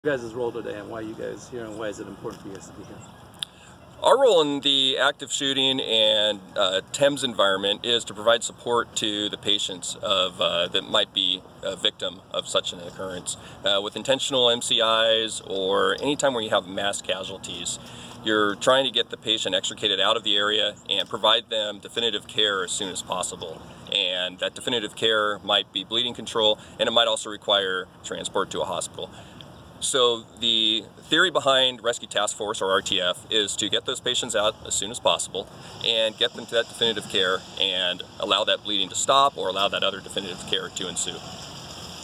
Your guys' role today and why you guys here and why is it important for you guys to be here? Our role in the active shooting and TEMS environment is to provide support to the patients that might be a victim of such an occurrence. With intentional MCIs or anytime where you have mass casualties, you're trying to get the patient extricated out of the area and provide them definitive care as soon as possible. And that definitive care might be bleeding control, and it might also require transport to a hospital. So the theory behind Rescue Task Force, or RTF, is to get those patients out as soon as possible and get them to that definitive care and allow that bleeding to stop or allow that other definitive care to ensue.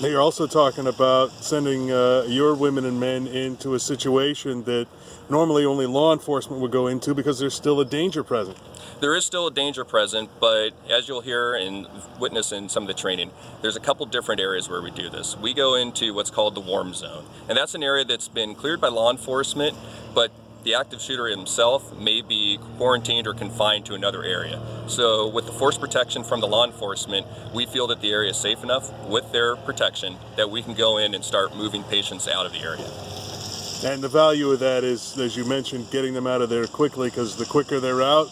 Now you're also talking about sending your women and men into a situation that normally only law enforcement would go into because there's still a danger present. There is still a danger present, but as you'll hear and witness in some of the training, there's a couple different areas where we do this. We go into what's called the warm zone, and that's an area that's been cleared by law enforcement, but the active shooter himself may be quarantined or confined to another area. So with the force protection from the law enforcement, we feel that the area is safe enough with their protection that we can go in and start moving patients out of the area. And the value of that is, as you mentioned, getting them out of there quickly, because the quicker they're out,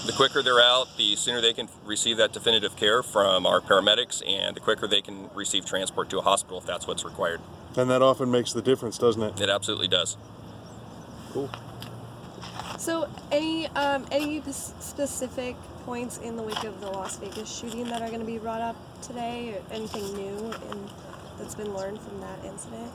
the quicker they're out, the sooner they can receive that definitive care from our paramedics, and the quicker they can receive transport to a hospital if that's what's required. and that often makes the difference, doesn't it? It absolutely does. Cool. So, any specific points in the wake of the Las Vegas shooting that are going to be brought up today, or anything new that's been learned from that incident?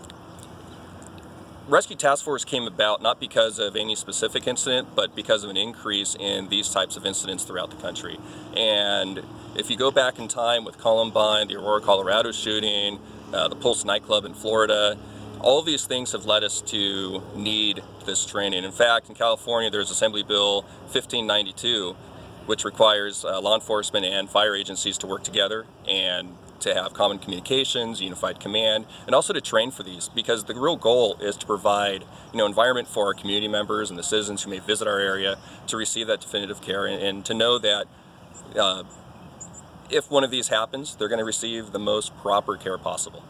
Rescue Task Force came about not because of any specific incident, but because of an increase in these types of incidents throughout the country. And if you go back in time with Columbine, the Aurora, Colorado shooting, the Pulse nightclub in Florida, all of these things have led us to need this training. In fact, in California, there's Assembly Bill 1592, which requires law enforcement and fire agencies to work together and to have common communications, unified command, and also to train for these, because the real goal is to provide, environment for our community members and the citizens who may visit our area to receive that definitive care and to know that if one of these happens, they're going to receive the most proper care possible.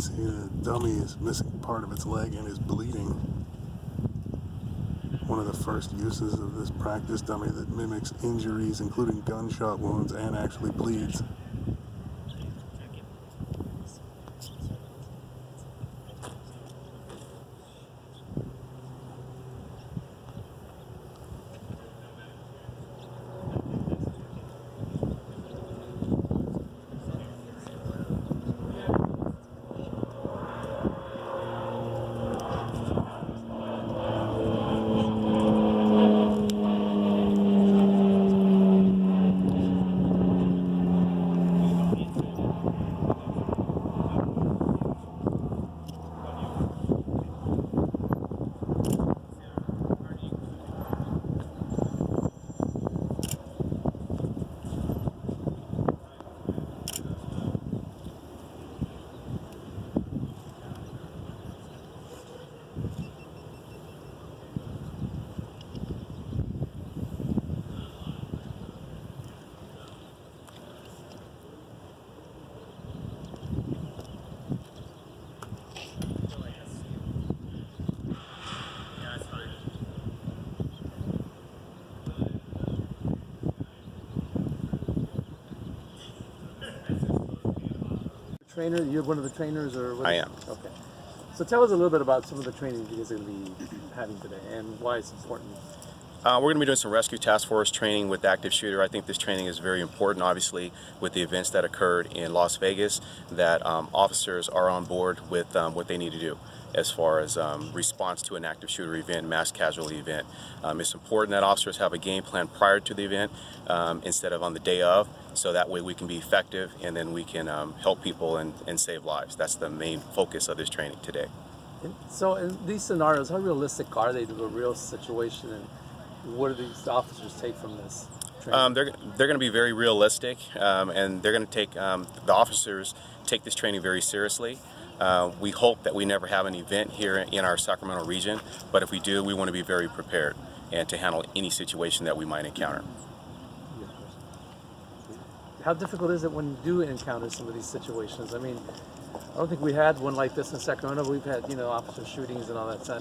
See, the dummy is missing part of its leg and is bleeding. One of the first uses of this practice dummy that mimics injuries, including gunshot wounds, and actually bleeds. Trainer, you're one of the trainers, or what? I am. Okay. So tell us a little bit about some of the training you guys are going to be having today and why it's important. We're going to be doing some rescue task force training with active shooter. I think this training is very important, obviously, with the events that occurred in Las Vegas, that officers are on board with what they need to do as far as response to an active shooter event, mass casualty event. It's important that officers have a game plan prior to the event instead of on the day of, so that way we can be effective and then we can help people and save lives. That's the main focus of this training today. So in these scenarios, how realistic are they to a real situation, and what do these officers take from this training? They're going to be very realistic, and they're going to take the officers take this training very seriously. We hope that we never have an event here in our Sacramento region, but if we do, we want to be very prepared and to handle any situation that we might encounter. How difficult is it when you do encounter some of these situations? I mean, I don't think we had one like this in Sacramento. We've had, officer shootings and all that. So,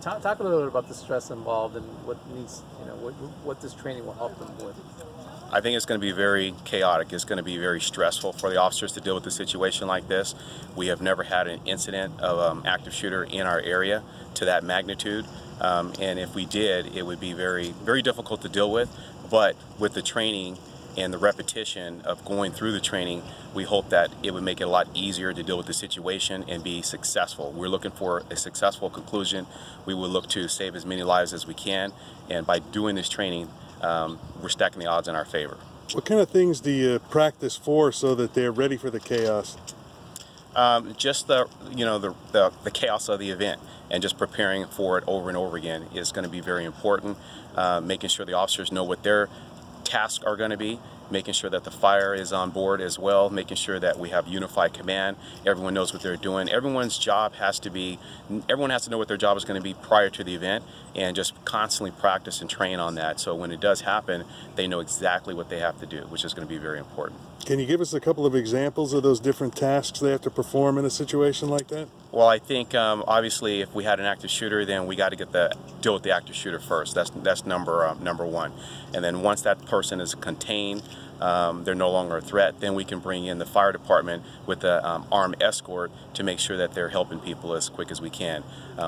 talk a little bit about the stress involved and what needs, what this training will help them with. I think it's going to be very chaotic. It's going to be very stressful for the officers to deal with a situation like this. We have never had an incident of active shooter in our area to that magnitude. And if we did, it would be very, very difficult to deal with. But with the training and the repetition of going through the training, we hope that it would make it a lot easier to deal with the situation and be successful. We're looking for a successful conclusion. We will look to save as many lives as we can, and by doing this training, we're stacking the odds in our favor. What kind of things do you practice for so that they're ready for the chaos? Just the chaos of the event and just preparing for it over and over again is going to be very important. Making sure the officers know what their tasks are going to be, making sure that the fire is on board as well, making sure that we have unified command, everyone knows what they're doing. Everyone has to know what their job is going to be prior to the event, and just constantly practice and train on that, so when it does happen, they know exactly what they have to do, which is going to be very important. Can you give us a couple of examples of those different tasks they have to perform in a situation like that? Well, I think obviously if we had an active shooter, then we got to deal with the active shooter first. That's number one. And then once that person is contained, they're no longer a threat, then we can bring in the fire department with the armed escort to make sure that they're helping people as quick as we can.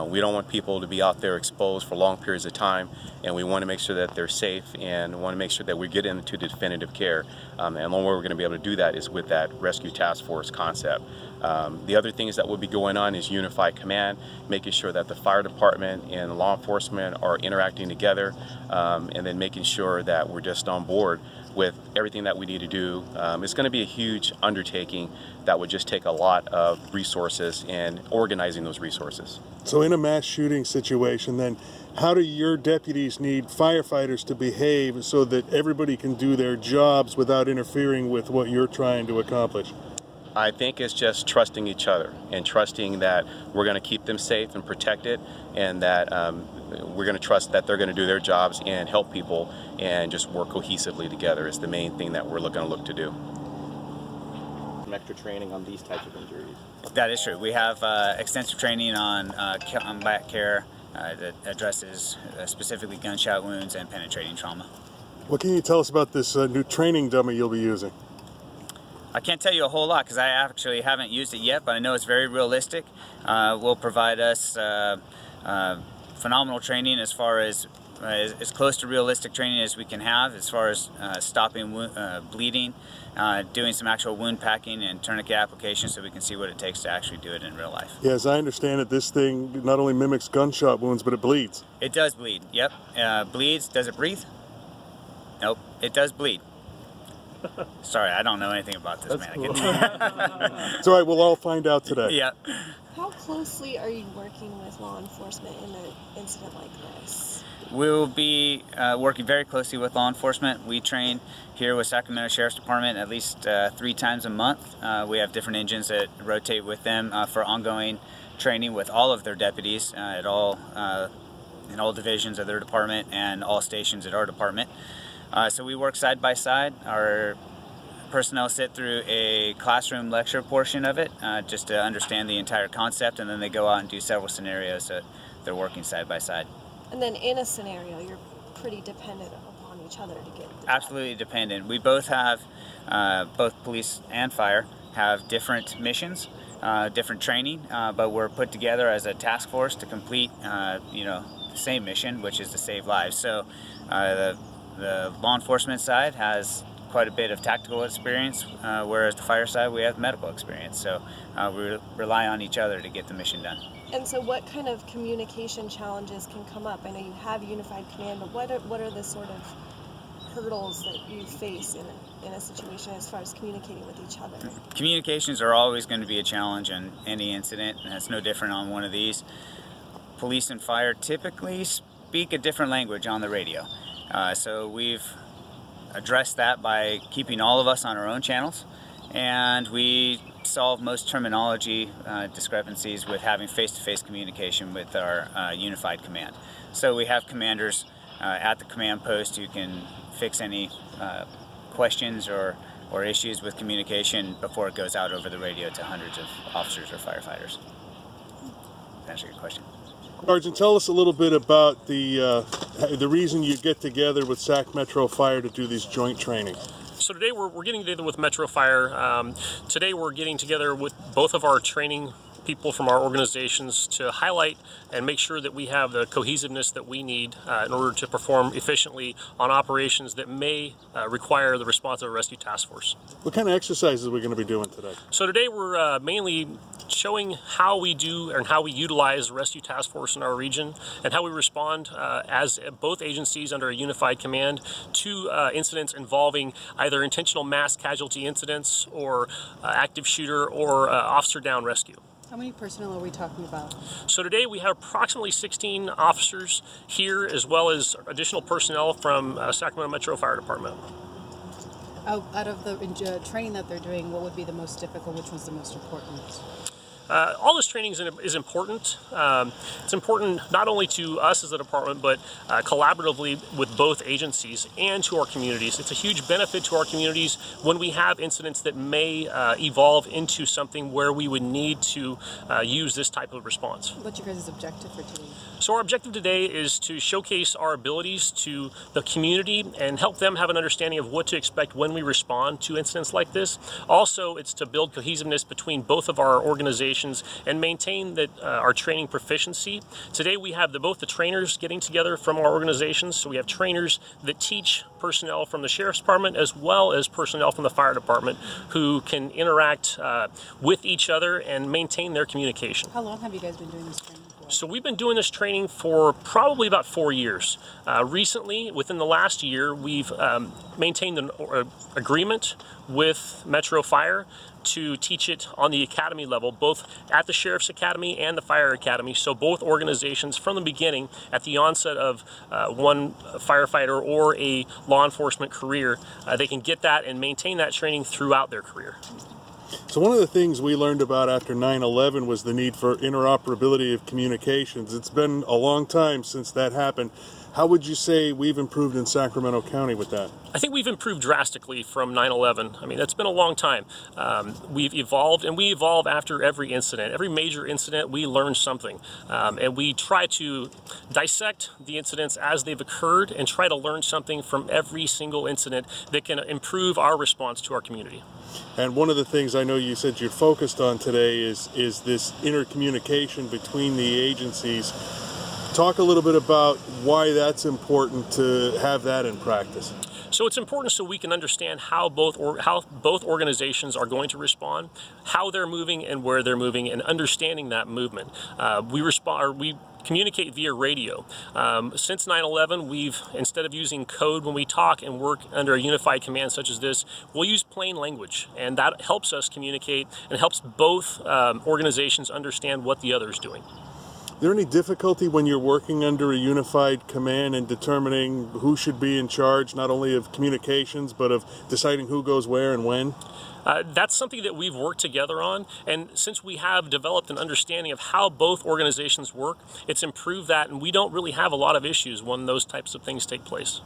We don't want people to be out there exposed for long periods of time, and we want to make sure that they're safe and want to make sure that we get into definitive care. And the only way we're going to be able to do that is with that rescue task force concept. The other things that will be going on is unified command, making sure that the fire department and law enforcement are interacting together, and then making sure that we're just on board with everything that we need to do. It's going to be a huge undertaking that would just take a lot of resources and organizing those resources. So in a mass shooting situation, then, how do your deputies need firefighters to behave so that everybody can do their jobs without interfering with what you're trying to accomplish? I think it's just trusting each other and trusting that we're going to keep them safe and protected, and that we're going to trust that they're going to do their jobs and help people and just work cohesively together is the main thing that we're going to look to do. extra training on these types of injuries? That is true. We have extensive training on combat care that addresses specifically gunshot wounds and penetrating trauma. What can you tell us about this new training dummy you'll be using? I can't tell you a whole lot because I actually haven't used it yet, but I know it's very realistic. Will provide us phenomenal training as far as close to realistic training as we can have, as far as stopping bleeding, doing some actual wound packing and tourniquet application, so we can see what it takes to actually do it in real life. Yeah, as I understand it, this thing not only mimics gunshot wounds, but it bleeds. It does bleed, yep. Bleeds. Does it breathe? Nope, it does bleed. Sorry, I don't know anything about this, That's man. cool. It's all right, we'll all find out today. Yeah. How closely are you working with law enforcement in an incident like this? We'll be working very closely with law enforcement. We train here with Sacramento Sheriff's Department at least 3 times a month. We have different engines that rotate with them for ongoing training with all of their deputies in all divisions of their department and all stations at our department. So we work side by side. Our personnel sit through a classroom lecture portion of it just to understand the entire concept, and then they go out and do several scenarios so they're working side by side. And then in a scenario, you're pretty dependent upon each other to get the Absolutely dependent. We both have, both police and fire have different missions, different training, but we're put together as a task force to complete, the same mission, which is to save lives. So the law enforcement side has quite a bit of tactical experience, whereas the fire side, we have medical experience. So we rely on each other to get the mission done. And so what kind of communication challenges can come up? I know you have unified command, but what are the sort of hurdles that you face in a situation as far as communicating with each other? Communications are always going to be a challenge in any incident, and it's no different on one of these. Police and fire typically speak a different language on the radio. So we've addressed that by keeping all of us on our own channels, and we solve most terminology discrepancies with having face-to-face communication with our unified command. So we have commanders at the command post who can fix any questions or issues with communication before it goes out over the radio to hundreds of officers or firefighters. To answer your question. Sergeant, tell us a little bit about the reason you get together with Sac Metro Fire to do these joint trainings. So today we're getting together with Metro Fire. Today we're getting together with both of our training people from our organizations to highlight and make sure that we have the cohesiveness that we need in order to perform efficiently on operations that may require the response of a rescue task force. What kind of exercises are we going to be doing today? So today we're mainly showing how we do and how we utilize the rescue task force in our region and how we respond as both agencies under a unified command to incidents involving either intentional mass casualty incidents or active shooter or officer down rescue. How many personnel are we talking about? So today we have approximately 16 officers here, as well as additional personnel from Sacramento Metro Fire Department. Out of the training that they're doing, what would be the most difficult? Which one's the most important? All this training is important. It's important not only to us as a department, but collaboratively with both agencies and to our communities. It's a huge benefit to our communities when we have incidents that may evolve into something where we would need to use this type of response. What's your guys' objective for today? So our objective today is to showcase our abilities to the community and help them have an understanding of what to expect when we respond to incidents like this. Also, it's to build cohesiveness between both of our organizations and maintain that our training proficiency. Today we have both the trainers getting together from our organizations. So we have trainers that teach personnel from the Sheriff's Department as well as personnel from the Fire Department who can interact with each other and maintain their communication. How long have you guys been doing this training for? So we've been doing this training for probably about 4 years. Recently, within the last year, we've maintained an agreement with Metro Fire to teach it on the academy level, both at the Sheriff's Academy and the Fire Academy. So both organizations from the beginning, at the onset of one firefighter or a law enforcement career, they can get that and maintain that training throughout their career. So one of the things we learned about after 9/11 was the need for interoperability of communications. It's been a long time since that happened. How would you say we've improved in Sacramento County with that? I think we've improved drastically from 9/11. I mean, that's been a long time. We've evolved, and we evolve after every incident. Every major incident, we learn something. And we try to dissect the incidents as they've occurred and try to learn something from every single incident that can improve our response to our community. And one of the things I know you said you're focused on today is this intercommunication between the agencies. Talk a little bit about why that's important to have that in practice. So it's important so we can understand how both organizations are going to respond, how they're moving and where they're moving, and understanding that movement. We communicate via radio. Since 9/11, we've, instead of using code when we talk and work under a unified command such as this, we'll use plain language, and that helps us communicate and helps both organizations understand what the other is doing. Is there any difficulty when you're working under a unified command in determining who should be in charge, not only of communications, but of deciding who goes where and when? That's something that we've worked together on, and since we have developed an understanding of how both organizations work, it's improved that, and we don't really have a lot of issues when those types of things take place.